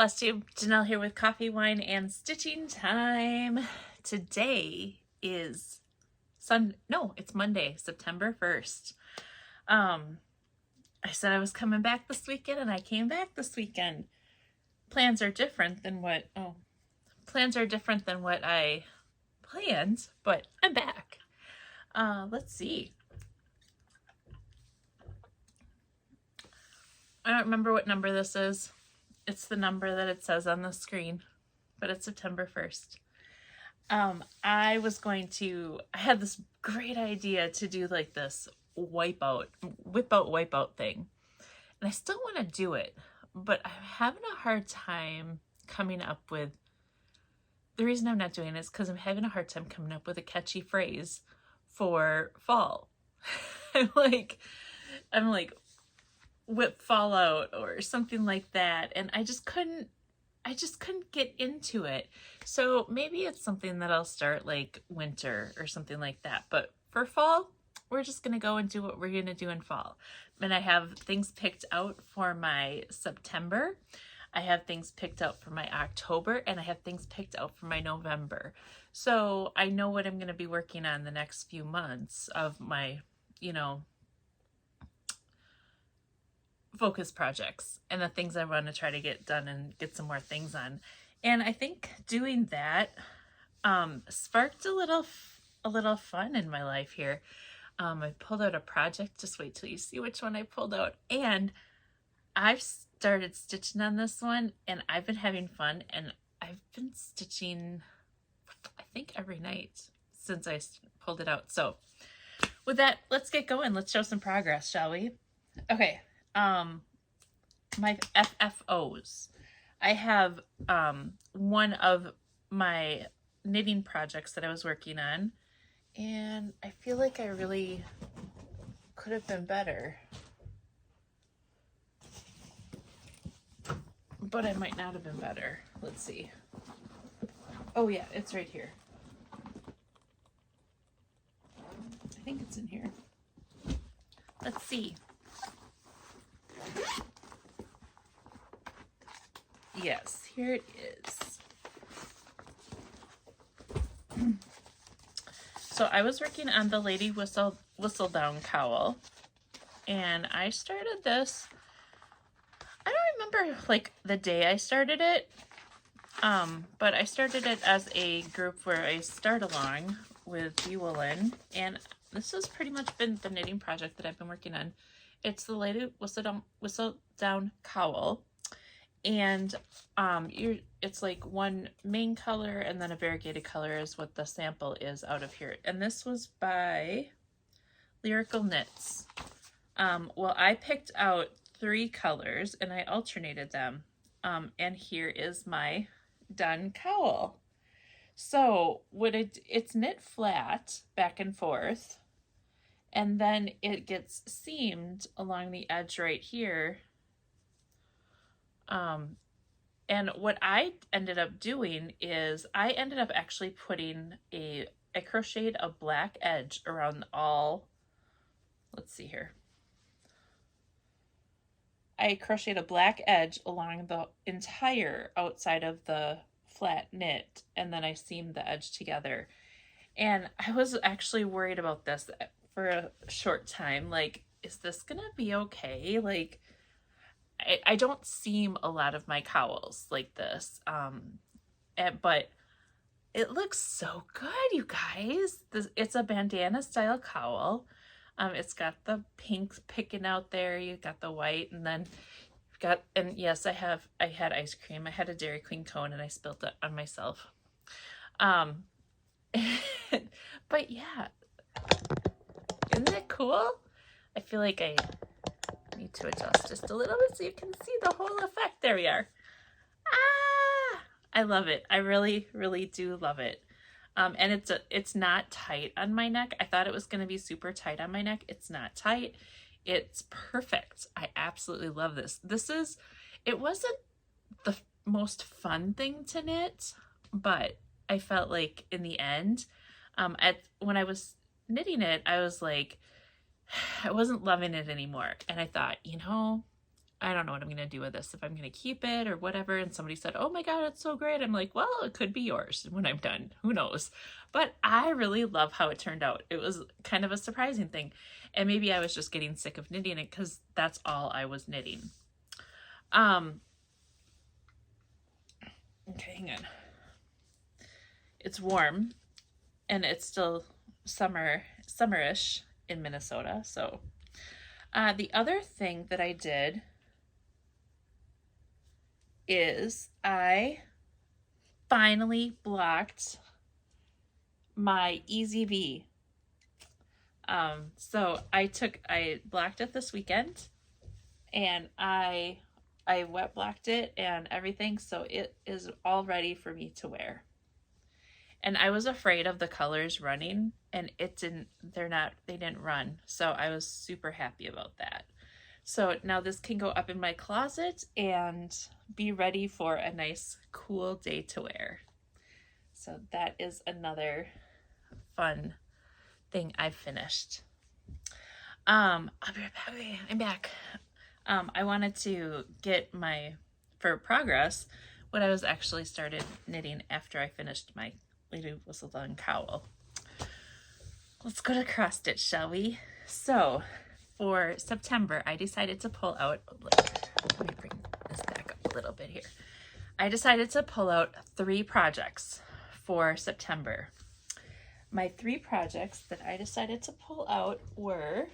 FlossTube, Janelle here with coffee, wine, and stitching time. Today is it's Monday, September 1st. I said I was coming back this weekend and I came back this weekend. Plans are different than what I planned, but I'm back. Let's see. I don't remember what number this is. It's the number that it says on the screen, but it's September 1st. I had this great idea to do like this whip out, wipeout thing. And I still want to do it, but I'm having a hard time coming up with, the reason I'm not doing it is because I'm having a hard time coming up with a catchy phrase for fall. I'm like, whip fallout or something like that, and I just couldn't get into it. So maybe it's something that I'll start like winter or something like that, but for fall we're just gonna go and do what we're gonna do in fall. And I have things picked out for my September, I have things picked out for my October, and I have things picked out for my November. So I know what I'm going to be working on the next few months of my, focus projects and the things I want to try to get done and get some more things on. And I think doing that sparked a little fun in my life here. I pulled out a project. Just wait till you see which one I pulled out. And I've started stitching on this one and I've been having fun, and I've been stitching I think every night since I pulled it out. So with that, let's get going. Let's show some progress, shall we? Okay. My FFOs. I have one of my knitting projects that I was working on, and I feel like I really could have been better, but I might not have been better. Let's see. Oh yeah, it's right here. I think it's in here. Let's see. Yes, here it is. So I was working on the Lady Whistledown cowl, and I started this, I don't remember like the day I started it, but I started it as a group where I start along with Woolen, and this has pretty much been the knitting project that I've been working on. It's the Lady Whistledown cowl, and it's like one main color and then a variegated color is what the sample is out of here. And this was by Lyrical Knits. Well, I picked out 3 colors and I alternated them, and here is my done cowl. So it's knit flat back and forth, and then it gets seamed along the edge right here. And what I ended up doing is I ended up actually putting I crocheted a black edge around all, let's see here. I crocheted a black edge along the entire outside of the flat knit, and then I seamed the edge together. And I was actually worried about this for a short time. Like, is this gonna be okay? Like, I don't seam a lot of my cowls like this, but it looks so good, you guys. It's a bandana style cowl. It's got the pink picking out there. You got the white, and then you've got, and yes, I had ice cream. I had a Dairy Queen cone and I spilled it on myself. But yeah, isn't it cool? I feel like I need to adjust just a little bit so you can see the whole effect. There we are. I love it. I really, really do love it. And it's not tight on my neck. I thought it was going to be super tight on my neck. It's not tight. It's perfect. I absolutely love this. It wasn't the most fun thing to knit, but I felt like in the end, when I was knitting it, I was like, I wasn't loving it anymore. And I thought, I don't know what I'm going to do with this, if I'm going to keep it or whatever. And somebody said, oh my God, it's so great. I'm like, well, it could be yours when I'm done. Who knows? But I really love how it turned out. It was kind of a surprising thing. And maybe I was just getting sick of knitting it because that's all I was knitting. Okay, hang on. It's warm and it's still summerish in Minnesota. So the other thing that I did is I finally blocked my Easy V. So I blocked it this weekend, and I wet blocked it and everything, so it is all ready for me to wear. And I was afraid of the colors running, and they didn't run. So I was super happy about that. So now this can go up in my closet and be ready for a nice cool day to wear. So that is another fun thing I've finished. I'll be right back. Okay, I'm back. I wanted to get for progress, what I was actually started knitting after I finished my Lady Whistledown cowl. Let's go to cross stitch, shall we? So for September, I decided to pull out, let me bring this back up a little bit here. I decided to pull out 3 projects for September. My 3 projects that I decided to pull out were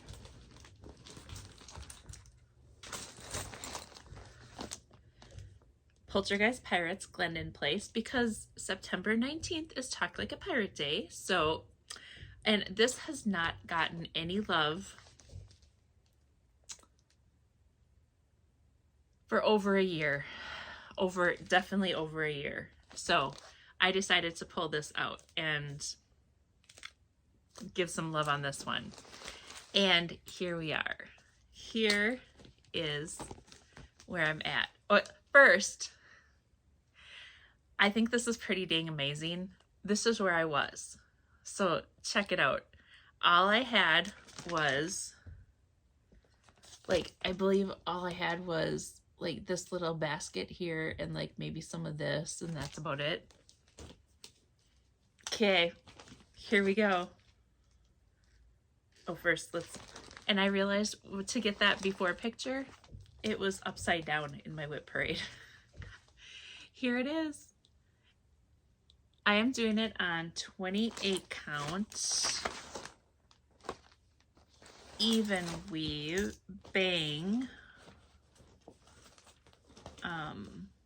Poltergeist Pirates Glendon Place, because September 19th is Talk Like a Pirate Day. So, and this has not gotten any love for over a year. Definitely over a year. So I decided to pull this out and give some love on this one. And here we are. Here is where I'm at. Oh, first, I think this is pretty dang amazing. This is where I was. So check it out. All I had was, like, I believe all I had was like this little basket here and like maybe some of this, and that's about it. Okay, here we go. Oh, first and I realized to get that before picture, it was upside down in my whip parade. Here it is. I am doing it on 28 count, even weave, bang.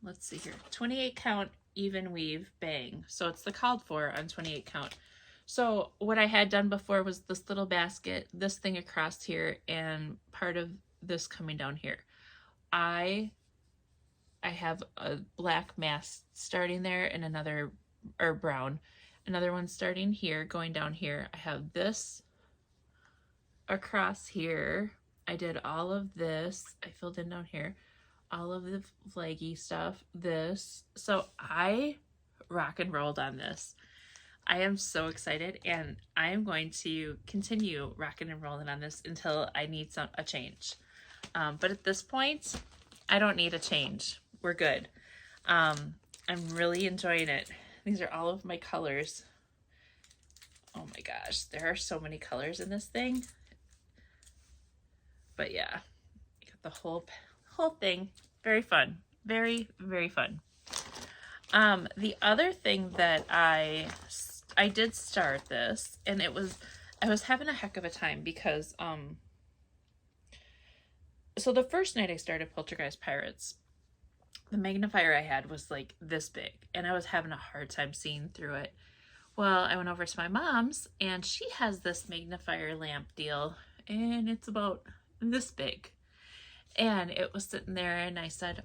Let's see here, 28 count, even weave, bang. So it's the called for on 28 count. So what I had done before was this little basket, this thing across here, and part of this coming down here. I have a black mask starting there and another, or brown, another one starting here, going down here. I have this across here. I did all of this. I filled in down here, all of the flaggy stuff, this. So I rock and rolled on this. I am so excited, and I am going to continue rocking and rolling on this until I need a change. But at this point, I don't need a change. We're good. I'm really enjoying it. These are all of my colors. Oh my gosh, there are so many colors in this thing. But yeah, you got the whole thing. Very fun. Very, very fun. The other thing that I did start this, and I was having a heck of a time because so the first night I started Poltergeist Pirates, the magnifier I had was like this big, and I was having a hard time seeing through it. Well, I went over to my mom's, and she has this magnifier lamp deal, and it's about this big. And it was sitting there, and I said,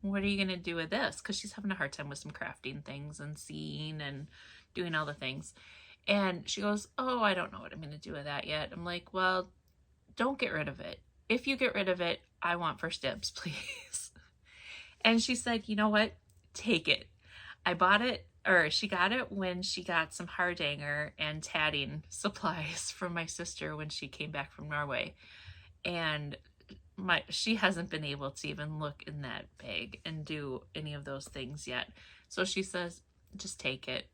what are you going to do with this? Because she's having a hard time with some crafting things and seeing and doing all the things. And she goes, oh, I don't know what I'm going to do with that yet. I'm like, well, don't get rid of it. If you get rid of it, I want first dibs, please. And she said, you know what? Take it. I bought it, or she got it when she got some hardanger and tatting supplies from my sister when she came back from Norway. And she hasn't been able to even look in that bag and do any of those things yet. So she says, just take it.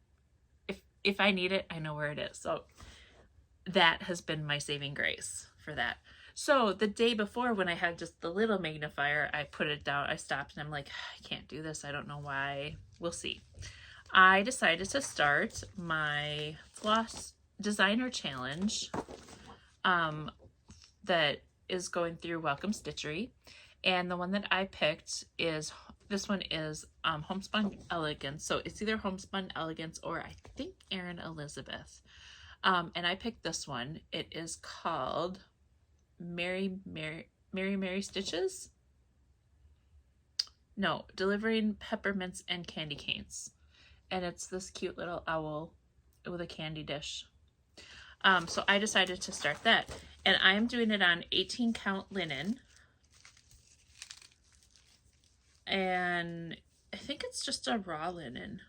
If I need it, I know where it is. So that has been my saving grace for that. So the day before, when I had just the little magnifier, I put it down, I stopped, and I'm like, I can't do this. I don't know why. We'll see. I decided to start my floss designer challenge that is going through Welcome Stitchery. And the one that I picked is, this one is Homespun Elegance. So it's either Homespun Elegance or I think Erin Elizabeth. And I picked this one. It is called Merry Stitches. No, Delivering Peppermints and Candy Canes. And it's this cute little owl with a candy dish. So I decided to start that. And I'm doing it on 18 count linen. And I think it's just a raw linen.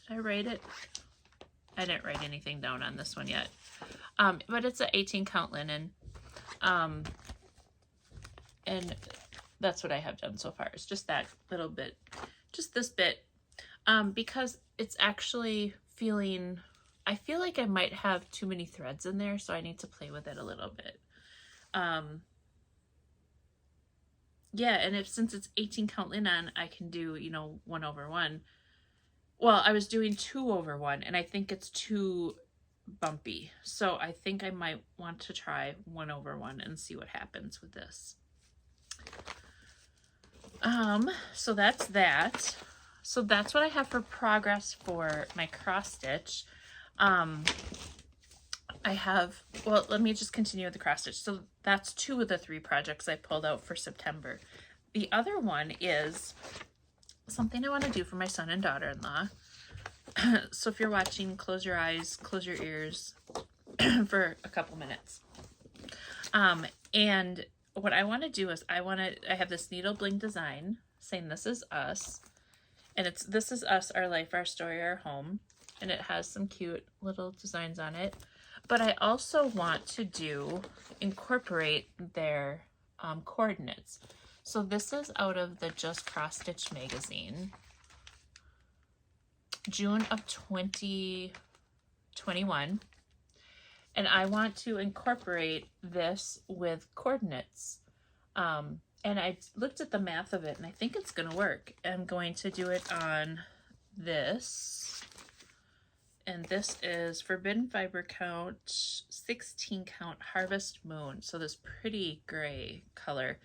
Did I write it? I didn't write anything down on this one yet. But it's an 18 count linen. And that's what I have done so far. It's just that little bit, just this bit. Because it's actually feeling, I feel like I might have too many threads in there, so I need to play with it a little bit. Yeah, and since it's 18 count linen, I can do, 1/1. Well, I was doing 2/1, and I think it's too bumpy. So I think I might want to try 1/1 and see what happens with this. So that's that. So that's what I have for progress for my cross stitch. I have, well, let me just continue with the cross stitch. So that's 2 of the 3 projects I pulled out for September. The other one is something I want to do for my son and daughter-in-law. So if you're watching, close your eyes, close your ears for a couple minutes. And what I want to do is I have this needle bling design saying this is us. And it's This Is Us, Our Life, Our Story, Our Home. And it has some cute little designs on it. But I also want to incorporate their coordinates. So this is out of the Just Cross Stitch magazine, June of 2021. And I want to incorporate this with coordinates. And I looked at the math of it, and I think it's going to work. I'm going to do it on this. And this is Forbidden Fiber Count, 16 count Harvest Moon. So this pretty gray color.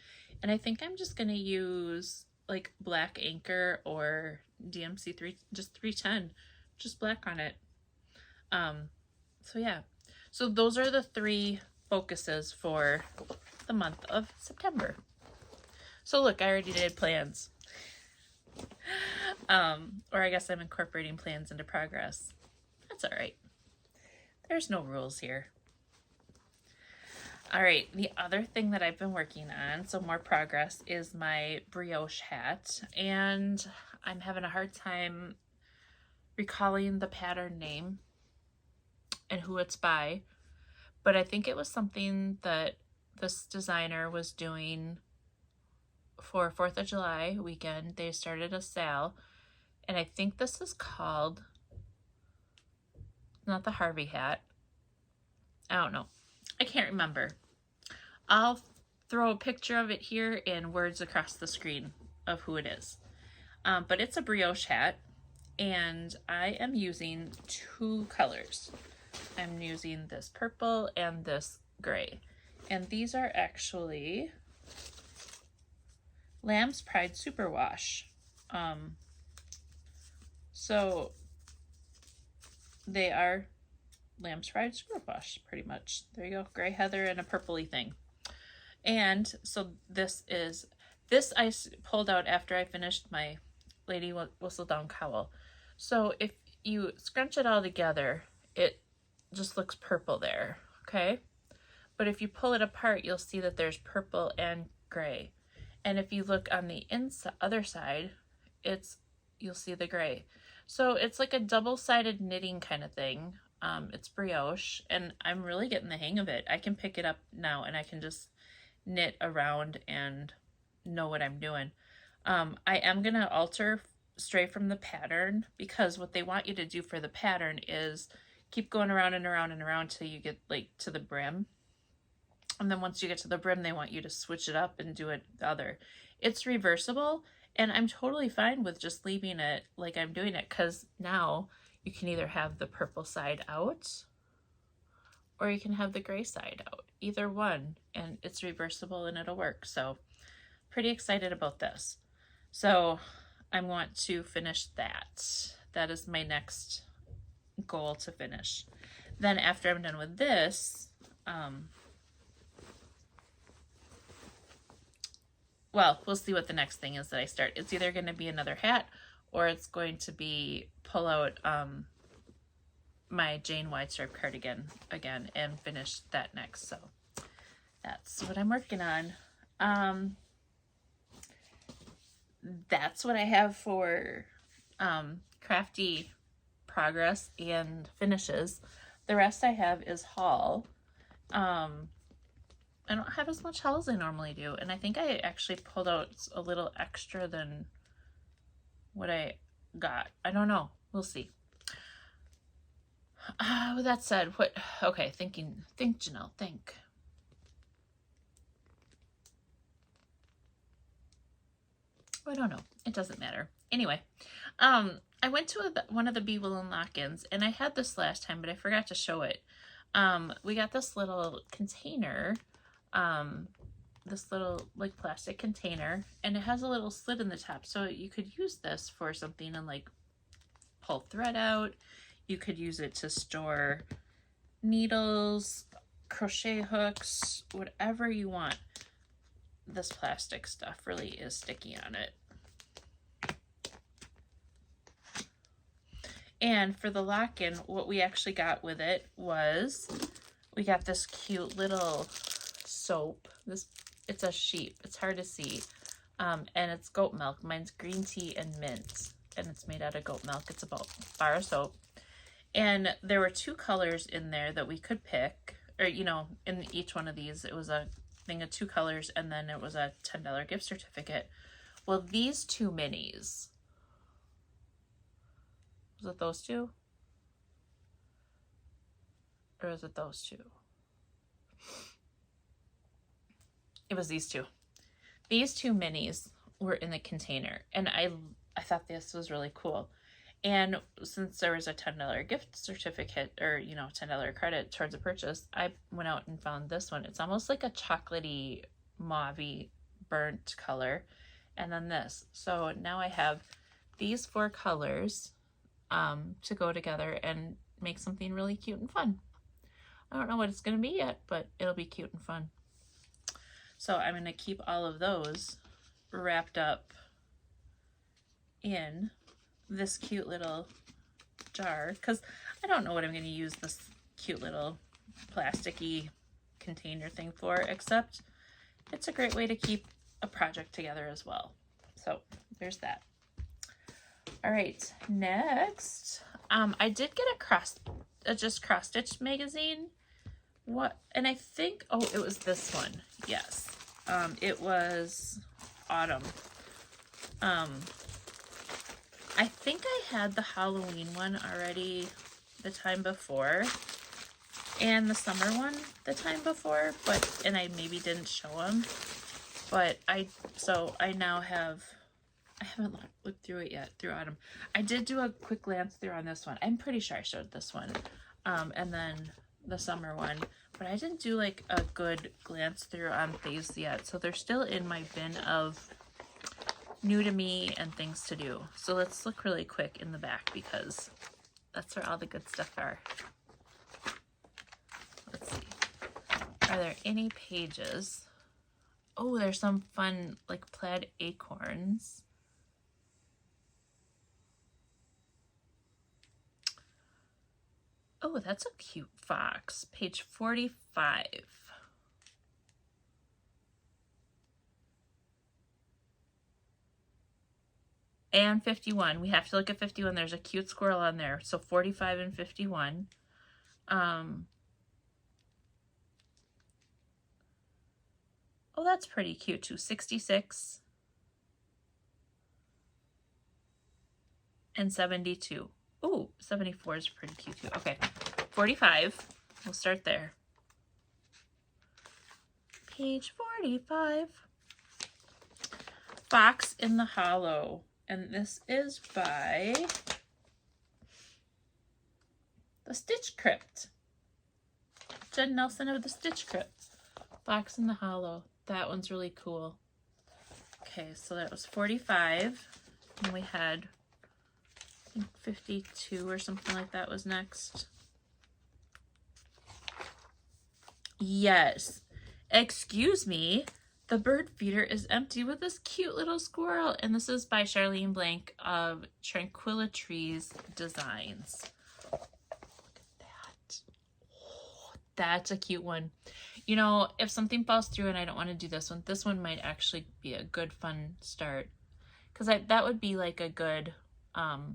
And I think I'm just going to use like black Anchor or DMC3, just 310, just black on it. So yeah. So those are the 3 focuses for the month of September. So look, I already did plans. Or I guess I'm incorporating plans into progress. That's all right. There's no rules here. All right, the other thing that I've been working on, so more progress, is my brioche hat. And I'm having a hard time recalling the pattern name and who it's by. But I think it was something that this designer was doing for 4th of July weekend. They started a sale. And I think this is called, not the Harvey hat. I don't know. I can't remember. I'll throw a picture of it here and words across the screen of who it is. But it's a brioche hat, and I am using 2 colors. I'm using this purple and this gray. And these are actually Lamb's Pride Superwash. So they are Lamb's Pride Superwash, pretty much. There you go, gray heather and a purpley thing. And so this I pulled out after I finished my Lady Whistle Down cowl. So if you scrunch it all together, it just looks purple there, okay? But if you pull it apart, you'll see that there's purple and gray. And if you look on the other side, you'll see the gray. So it's like a double-sided knitting kind of thing. It's brioche, and I'm really getting the hang of it. I can pick it up now, and I can just knit around and know what I'm doing. I am going to alter stray from the pattern, because what they want you to do for the pattern is keep going around and around and around till you get like to the brim. And then once you get to the brim, they want you to switch it up and do it the other. It's reversible, and I'm totally fine with just leaving it like I'm doing it, because now you can either have the purple side out or you can have the gray side out. Either one, and it's reversible and it'll work. So pretty excited about this. So I want to finish that. That is my next goal to finish. Then after I'm done with this, well, we'll see what the next thing is that I start. It's either going to be another hat, or it's going to be pull out my Jane wide stripe cardigan again and finish that next. So that's what I'm working on. That's what I have for crafty progress and finishes. The rest I have is haul. I don't have as much haul as I normally do, and I think I actually pulled out a little extra than what I got. I don't know. We'll see. With that said, okay, think, Janelle, think. I don't know. It doesn't matter. Anyway, I went to one of the Bee Woolen lock-ins, and I had this last time, but I forgot to show it. We got this little container, this little like plastic container, and it has a little slit in the top, so you could use this for something and like pull thread out. You could use it to store needles, crochet hooks, whatever you want. This plastic stuff really is sticky on it. And for the lock-in, what we actually got with it was, we got this cute little soap. It's a sheep. It's hard to see. And it's goat milk. Mine's green tea and mint. And it's made out of goat milk. It's about a bar of soap. And there were 2 colors in there that we could pick. Or, you know, in each one of these, it was a thing of 2 colors. And then it was a $10 gift certificate. Well, these 2 minis. Was it those 2? Or was it those 2? It was these 2. These 2 minis were in the container, and I thought this was really cool. And since there was a $10 gift certificate, or, you know, $10 credit towards a purchase, I went out and found this one. It's almost like a chocolatey, mauvey, burnt color. And then this. So now I have these 4 colors to go together and make something really cute and fun. I don't know what it's going to be yet, but it'll be cute and fun. So I'm going to keep all of those wrapped up in this cute little jar, because I don't know what I'm going to use this cute little plasticky container thing for, except it's a great way to keep a project together as well. So there's that. All right, next, I did get a just cross stitch magazine. And I think, oh, it was this one. Yes. It was autumn. I think I had the Halloween one already the time before, and the summer one the time before, and I maybe didn't show them, but so I now have, I haven't looked through it yet, through autumn. I did do a quick glance through on this one. I'm pretty sure I showed this one, and then the summer one, but I didn't do like a good glance through on these yet, so they're still in my bin of new to me and things to do. So let's look really quick in the back, because that's where all the good stuff are. Let's see. Are there any pages? Oh, there's some fun like plaid acorns. Oh, that's a cute fox. Page 45. And 51. We have to look at 51. There's a cute squirrel on there. So 45 and 51. Oh, that's pretty cute too. 66 and 72. Ooh, 74 is pretty cute too. Okay, 45. We'll start there. Page 45. Fox in the Hollow. And this is by the Stitch Crypt. Jen Nelson of the Stitch Crypt. Fox in the Hollow. That one's really cool. Okay, so that was 45. And we had, I think 52 or something like that was next. Yes. Excuse me. The bird feeder is empty with this cute little squirrel. And this is by Charlene Blank of Tranquillitrees Designs. Look at that. Oh, that's a cute one. You know, if something falls through and I don't want to do this one might actually be a good fun start. Because that would be like a good SAF.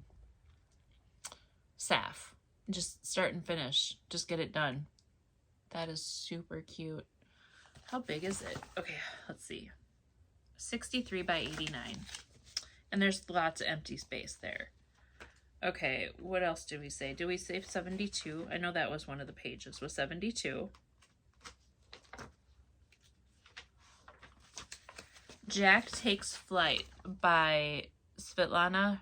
Just start and finish. Just get it done. That is super cute. How big is it? Okay, let's see. 63 by 89. And there's lots of empty space there. Okay, what else did we say? Did we say 72? I know that was one of the pages, was 72. Jack Takes Flight by Svetlana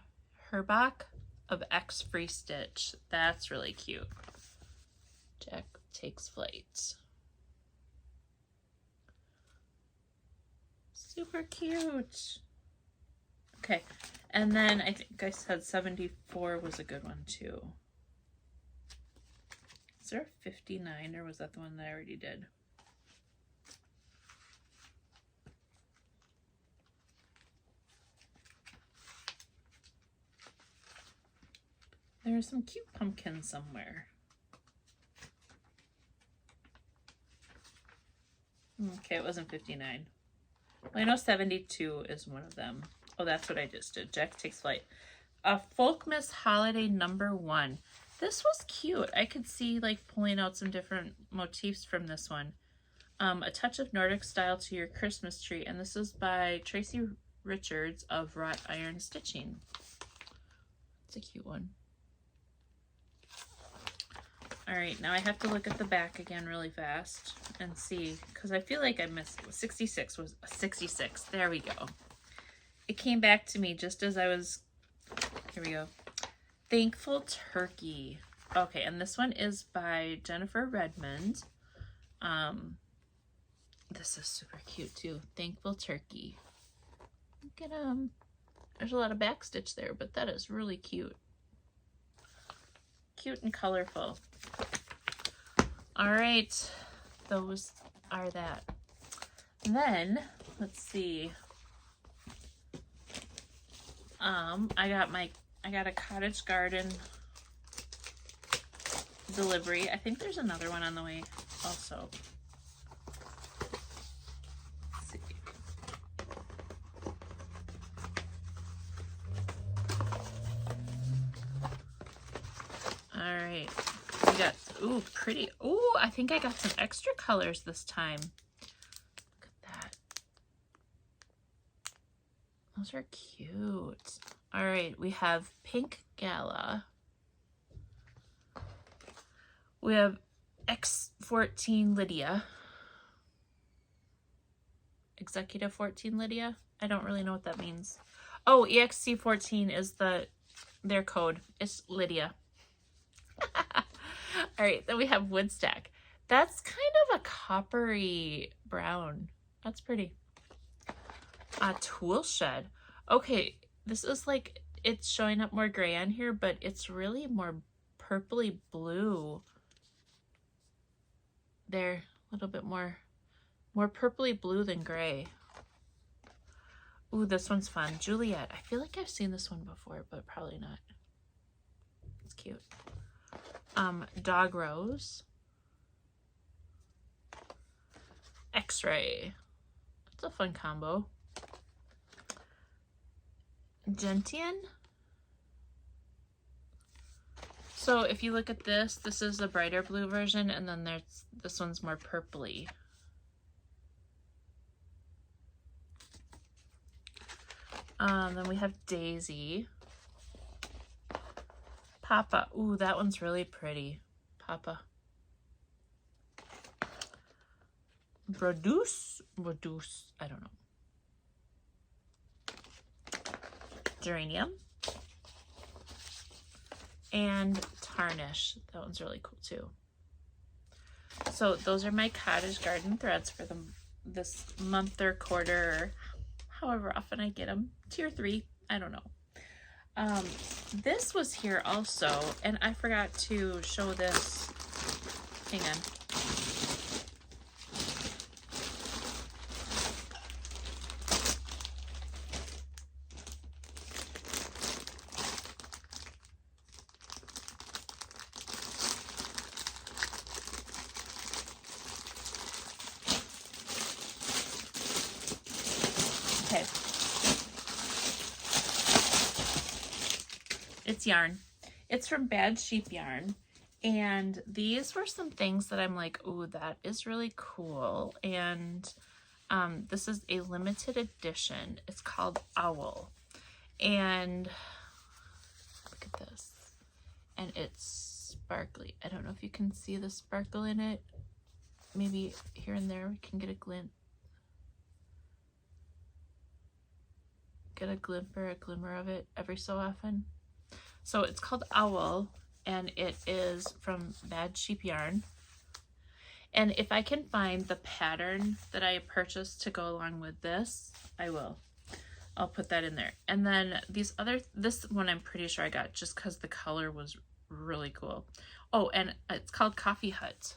Herbach of X Free Stitch. That's really cute. Jack Takes Flight. Super cute. Okay, and then I think I said 74 was a good one too. Is there a 59 or was that the one that I already did? There's some cute pumpkins somewhere. Okay, it wasn't 59. Well, I know 72 is one of them. Oh, that's what I just did. Jack Takes Flight. Folkmas Holiday #1. This was cute. I could see like pulling out some different motifs from this one. A touch of Nordic style to your Christmas tree. And this is by Tracy Richards of Wrought Iron Stitching. It's a cute one. All right, now I have to look at the back again really fast and see, because I feel like I missed 66 was 66. There we go. It came back to me just as I was, here we go. Thankful Turkey. Okay, and this one is by Jennifer Redmond. This is super cute too. Thankful Turkey. Look at there's a lot of back stitch there, but that is really cute. Cute and colorful. All right, those are that. Then let's see. I got a cottage garden delivery. I think there's another one on the way also. Let's see. All right, we got, ooh, pretty. Ooh, I think I got some extra colors this time. Look at that. Those are cute. All right, we have Pink Gala. We have X14 Lydia. Executive 14 Lydia? I don't really know what that means. Oh, EXC14 is their code. It's Lydia. All right, then we have Woodstack. That's kind of a coppery brown. That's pretty. Tool Shed. Okay, this is like, it's showing up more gray on here, but it's really more purpley blue. There, a little bit more purpley blue than gray. Ooh, this one's fun. Juliet. I feel like I've seen this one before, but probably not. It's cute. Dog Rose. X-Ray. That's a fun combo. Gentian. So if you look at this, this is the brighter blue version, and then there's this one's more purpley. Then we have Daisy. Papa. Ooh, that one's really pretty. Papa. Produce. I don't know. Geranium. And Tarnish. That one's really cool too. So those are my cottage garden threads for this month or quarter, or however often I get them. Tier 3, I don't know. This was here also, and I forgot to show this. Hang on. Okay. It's yarn. It's from Bad Sheep Yarn. And these were some things that I'm like, ooh, that is really cool. And this is a limited edition. It's called Owl. And look at this. And it's sparkly. I don't know if you can see the sparkle in it. Maybe here and there we can get a glint. Get a glimmer of it every so often. So it's called Owl, and it is from Bad Sheep Yarn. And if I can find the pattern that I purchased to go along with this, I will. I'll put that in there. And then this one I'm pretty sure I got just because the color was really cool. Oh, and it's called Coffee Hut.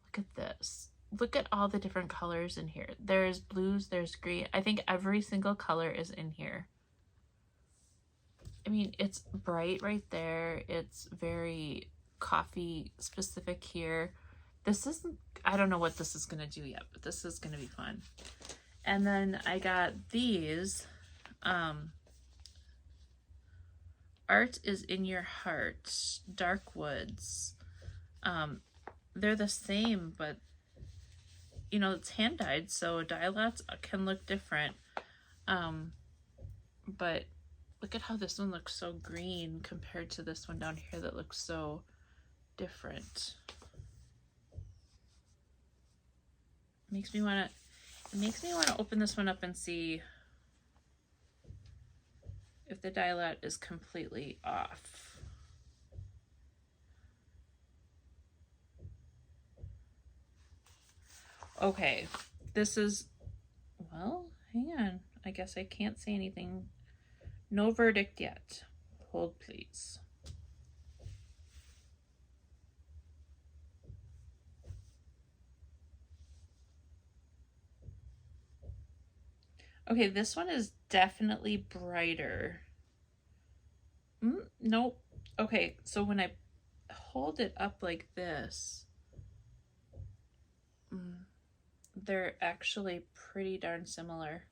Look at this. Look at all the different colors in here. There's blues, there's green. I think every single color is in here. I mean, it's bright right there. It's very coffee specific here. This isn't, I don't know what this is going to do yet, but this is going to be fun. And then I got these. Art is in Your Heart, Dark Woods. They're the same, but you know, it's hand dyed, so dye lots can look different. But look at how this one looks so green compared to this one down here that looks so different. It makes me want to open this one up and see if the dye lot is completely off. Okay, this is, well, hang on. I guess I can't say anything. No verdict yet. Hold, please. Okay, this one is definitely brighter. Nope. Okay, so when I hold it up like this, they're actually pretty darn similar.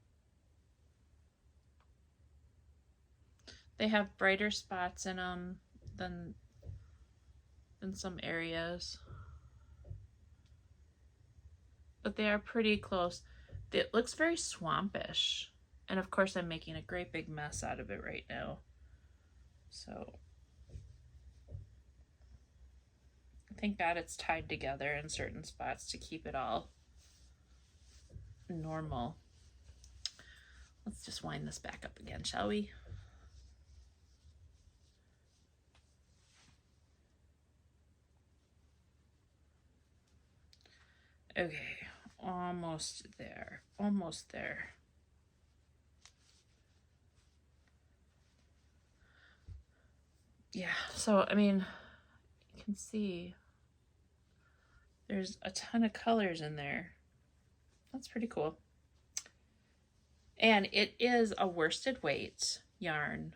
They have brighter spots in them than some areas, but they are pretty close. It looks very swampish, and of course I'm making a great big mess out of it right now, so thank God it's tied together in certain spots to keep it all normal. Let's just wind this back up again, shall we? Okay, almost there, almost there. Yeah, so I mean, you can see there's a ton of colors in there. That's pretty cool. And it is a worsted weight yarn.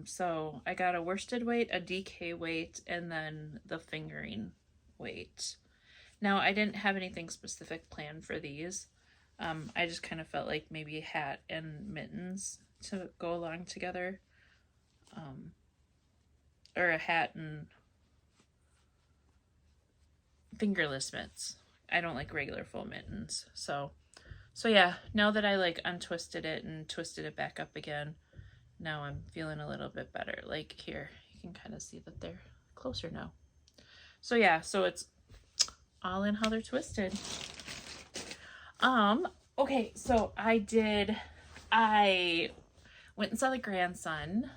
So I got a worsted weight, a DK weight, and then the fingering weight. Now, I didn't have anything specific planned for these. I just kind of felt like maybe a hat and mittens to go along together. Or a hat and fingerless mitts. I don't like regular full mittens. So So yeah, now that I like untwisted it and twisted it back up again, now I'm feeling a little bit better. Like here, you can kind of see that they're closer now. So yeah, so it's all in how they're twisted. Okay, so I went and saw the grandson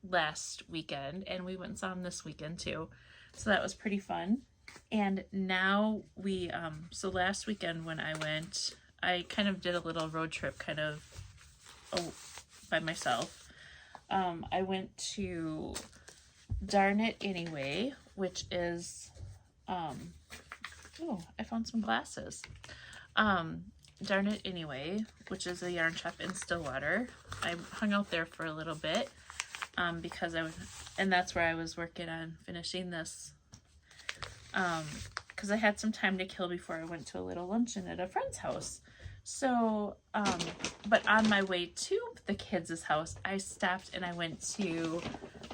last weekend, and we went and saw him this weekend too. So that was pretty fun. And now we so last weekend when I went, I kind of did a little road trip kind of by myself. I went to Darn It Anyway, which is oh, I found some glasses. Darn It Anyway, which is a yarn shop in Stillwater. I hung out there for a little bit because and that's where I was working on finishing this because I had some time to kill before I went to a little luncheon at a friend's house. So, but on my way to the kids' house, I stopped and I went to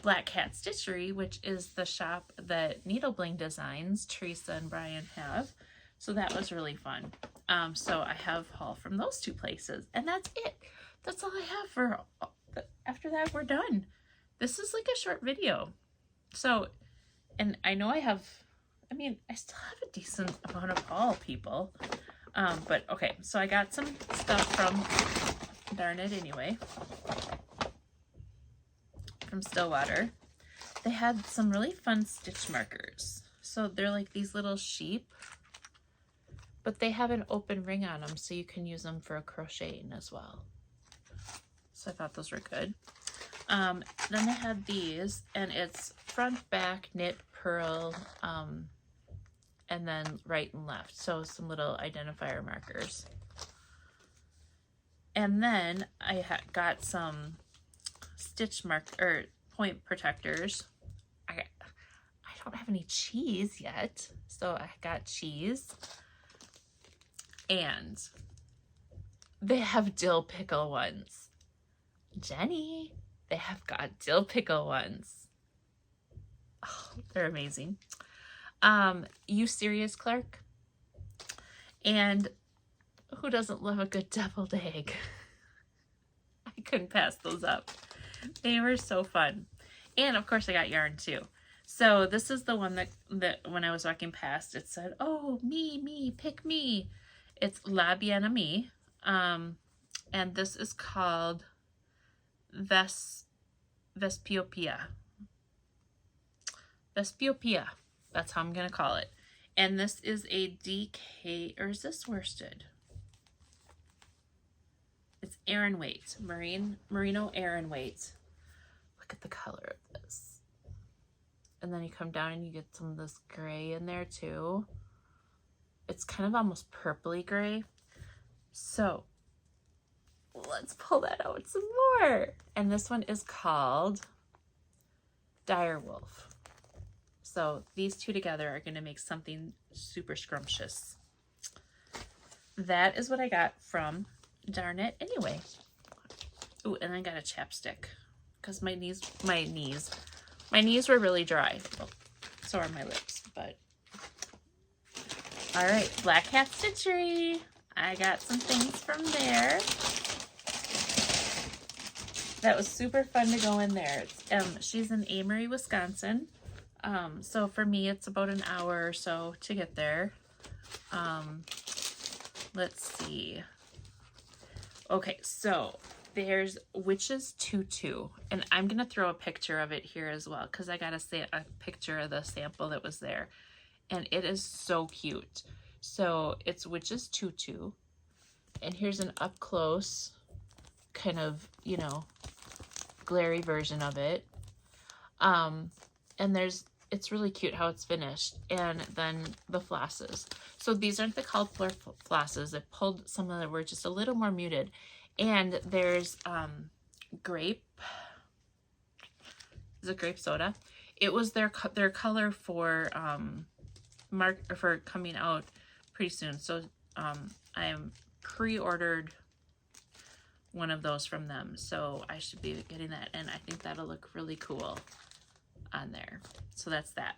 Black Cat Stitchery, which is the shop that Needle Bling Designs, Teresa and Brian have. So that was really fun. So I have haul from those two places, and that's it. That's all I have for, after that we're done. This is like a short video. So, and I know I still have a decent amount of haul, people. But okay, so I got some stuff from Darn It Anyway, from Stillwater. They had some really fun stitch markers. So they're like these little sheep, but they have an open ring on them, so you can use them for crocheting as well. So I thought those were good. Then they had these, and it's front, back, knit, purl, and then right and left. So some little identifier markers. And then I got some stitch point protectors. I don't have any cheese yet, so I got cheese. And they have dill pickle ones. Jenny, they have got dill pickle ones. Oh, they're amazing. You serious, Clark? And who doesn't love a good deviled egg? I couldn't pass those up. They were so fun. And of course I got yarn too. So this is the one that when I was walking past, it said, oh, me, pick me. It's La Bien Amie. And this is called Vespiopia. Vespiopia. That's how I'm going to call it. And this is a DK, or is this worsted? It's Aran weight, merino Aran weight. Look at the color of this. And then you come down and you get some of this gray in there too. It's kind of almost purpley gray. So let's pull that out some more. And this one is called Direwolf. So these two together are going to make something super scrumptious. That is what I got from Darn It Anyway. Ooh, and I got a chapstick because my knees were really dry. Well, so are my lips, but all right, Black Cat Stitchery. I got some things from there. That was super fun to go in there. She's in Amory, Wisconsin. So for me, it's about an hour or so to get there. Let's see. Okay, so there's Witch's Tutu, and I'm gonna throw a picture of it here as well because I got a picture of the sample that was there, and it is so cute. So it's Witch's Tutu, and here's an up close kind of, you know, glary version of it. And it's really cute how it's finished. And then the flosses. So these aren't the colorful flosses. I pulled some that were just a little more muted. And there's grape. Is it grape soda? It was their color for for coming out pretty soon. So I am pre-ordered one of those from them. So I should be getting that. And I think that'll look really cool on there. So that's that.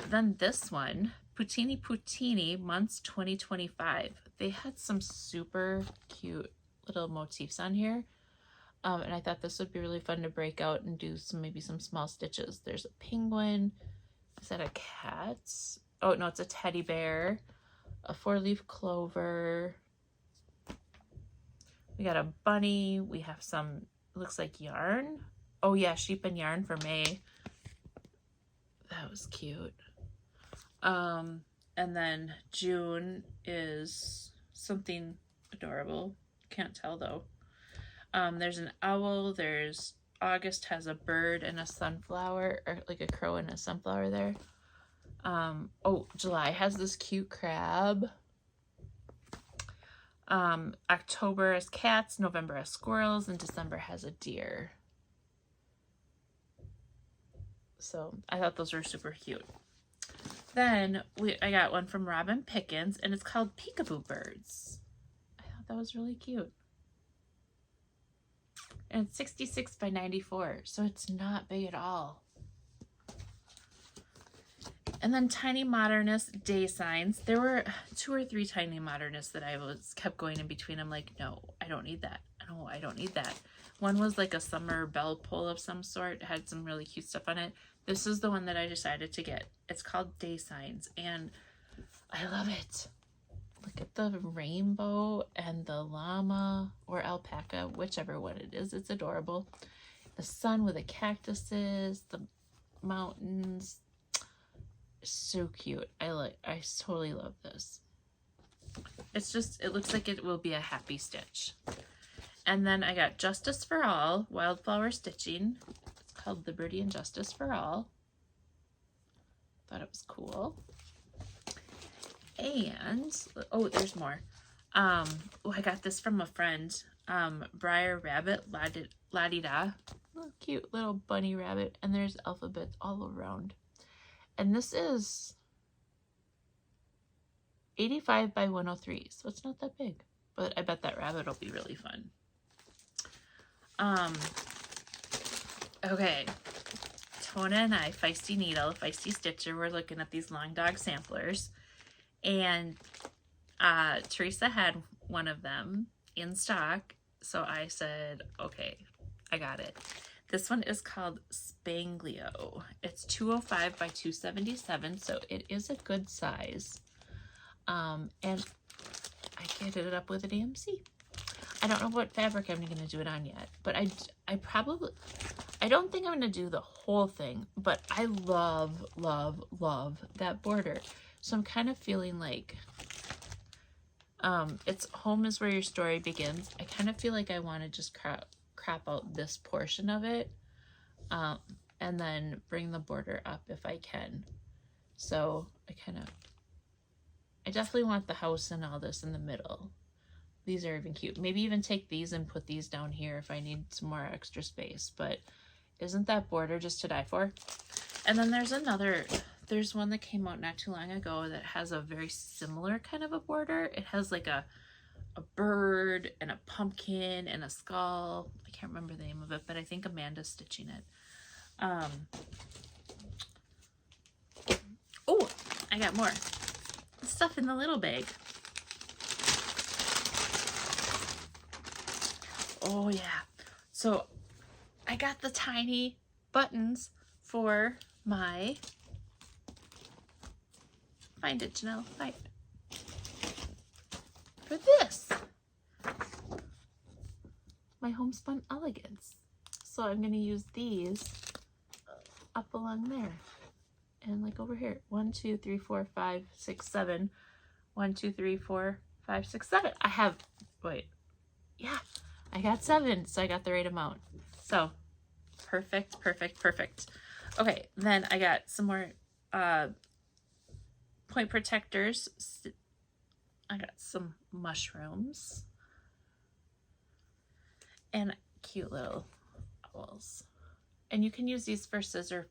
Then this one, Poutini months 2025. They had some super cute little motifs on here. And I thought this would be really fun to break out and do maybe some small stitches. There's a penguin. Is that a cat? Oh, no, it's a teddy bear. A 4-leaf clover. We got a bunny. We have some, looks like yarn. Oh yeah, sheep and yarn for May. That was cute. And then June is something adorable. Can't tell though. There's an owl. There's August has a bird and a sunflower, or like a crow and a sunflower there. Oh, July has this cute crab. October has cats, November has squirrels, and December has a deer. So I thought those were super cute. Then I got one from Robin Pickens, and it's called Peekaboo Birds. I thought that was really cute. And it's 66 by 94, so it's not big at all. And then Tiny Modernist Day Signs. There were 2 or 3 Tiny Modernists that I kept going in between. I'm like, no, I don't need that. No, I don't need that. One was like a summer bell pull of some sort. It had some really cute stuff on it. This is the one that I decided to get. It's called Day Signs, and I love it. Look at the rainbow and the llama or alpaca, whichever one it is. It's adorable. The sun with the cactuses, the mountains. So cute. I totally love this. It's just, it looks like it will be a happy stitch. And then I got Justice for All Wildflower Stitching. It's called Liberty and Justice for All. Thought it was cool. And oh, there's more. Oh, I got this from a friend. Briar Rabbit La-di-da. Cute little bunny rabbit, and there's alphabets all around. And this is 85 by 103, so it's not that big. But I bet that rabbit will be really fun. Okay. Tona and I, Feisty Needle, Feisty Stitcher, we're looking at these Long Dog samplers. And Teresa had one of them in stock. So I said, okay, I got it. This one is called Spanglio. It's 205 by 277, so it is a good size. And I get it up with an AMC. I don't know what fabric I'm going to do it on yet, but I don't think I'm going to do the whole thing, but I love, love, love that border. So I'm kind of feeling like it's home is where your story begins. I kind of feel like I want to just crop out this portion of it and then bring the border up if I can. So I definitely want the house and all this in the middle. These are even cute. Maybe even take these and put these down here if I need some more extra space. But isn't that border just to die for? And then there's one that came out not too long ago that has a very similar kind of a border. It has like a bird and a pumpkin and a skull. I can't remember the name of it, but I think Amanda's stitching it. Oh, I got more stuff in the little bag. Oh yeah. So I got the tiny buttons for my, find it, Janelle, find it. For this, my homespun elegance. So I'm going to use these up along there and like over here. 1, 2, 3, 4, 5, 6, 7. 1, 2, 3, 4, 5, 6, 7. I have, wait, yeah, I got 7, so I got the right amount. So perfect, perfect, perfect. Okay, then I got some more point protectors. I got some mushrooms and cute little owls. And you can use these for scissor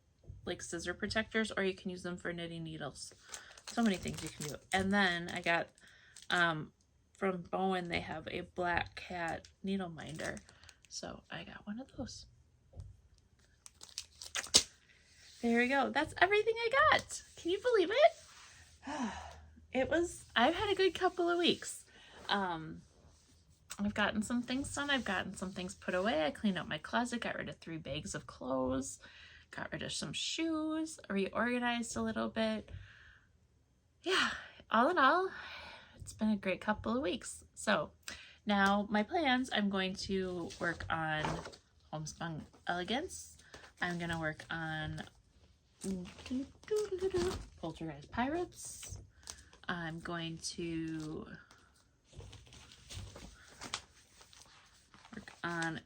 protectors, or you can use them for knitting needles. So many things you can do. And then I got from Bowen, they have a black cat needle minder. So I got one of those. There we go. That's everything I got. Can you believe it? I've had a good couple of weeks. I've gotten some things done. I've gotten some things put away. I cleaned out my closet, got rid of 3 bags of clothes, got rid of some shoes, reorganized a little bit. Yeah, all in all, it's been a great couple of weeks. So now my plans, I'm going to work on Homespun Elegance. I'm going to work on Poltergeist Pirates. I'm going to work on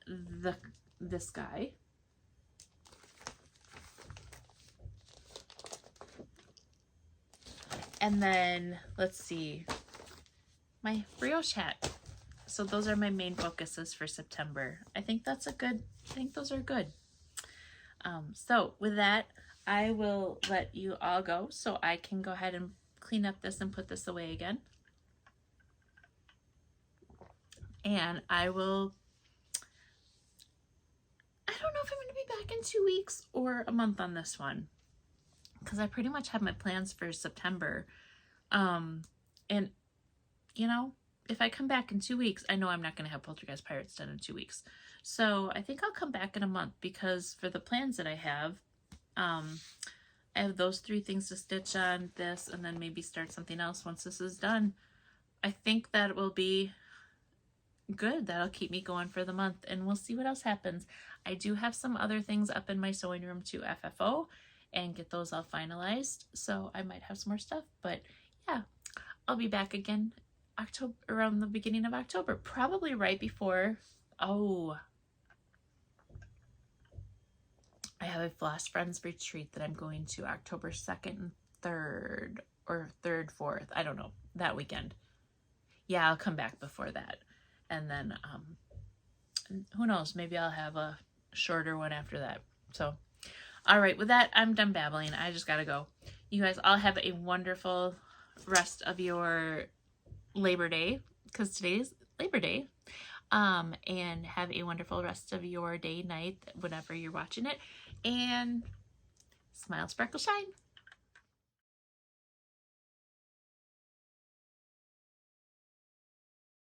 this guy. And then, let's see, my brioche hat. So those are my main focuses for September. I think those are good. So with that, I will let you all go so I can go ahead and clean up this and put this away again. And I don't know if I'm going to be back in 2 weeks or a month on this one, because I pretty much have my plans for September. And you know, if I come back in 2 weeks, I know I'm not going to have Poltergeist Pirates done in 2 weeks. So I think I'll come back in a month, because for the plans that I have those 3 things to stitch on, this, and then maybe start something else once this is done. I think that will be good. That'll keep me going for the month, and we'll see what else happens. I do have some other things up in my sewing room to FFO and get those all finalized, so I might have some more stuff. But yeah, I'll be back again October, around the beginning of October, probably right before. I have a Floss Friends retreat that I'm going to October 2nd and 3rd, or 3rd, 4th, I don't know, that weekend. Yeah, I'll come back before that. And then, who knows, maybe I'll have a shorter one after that. So, all right, with that, I'm done babbling. I just gotta go. You guys all have a wonderful rest of your Labor Day, because today's Labor Day. And have a wonderful rest of your day, night, whenever you're watching it. And smile, sparkle, shine.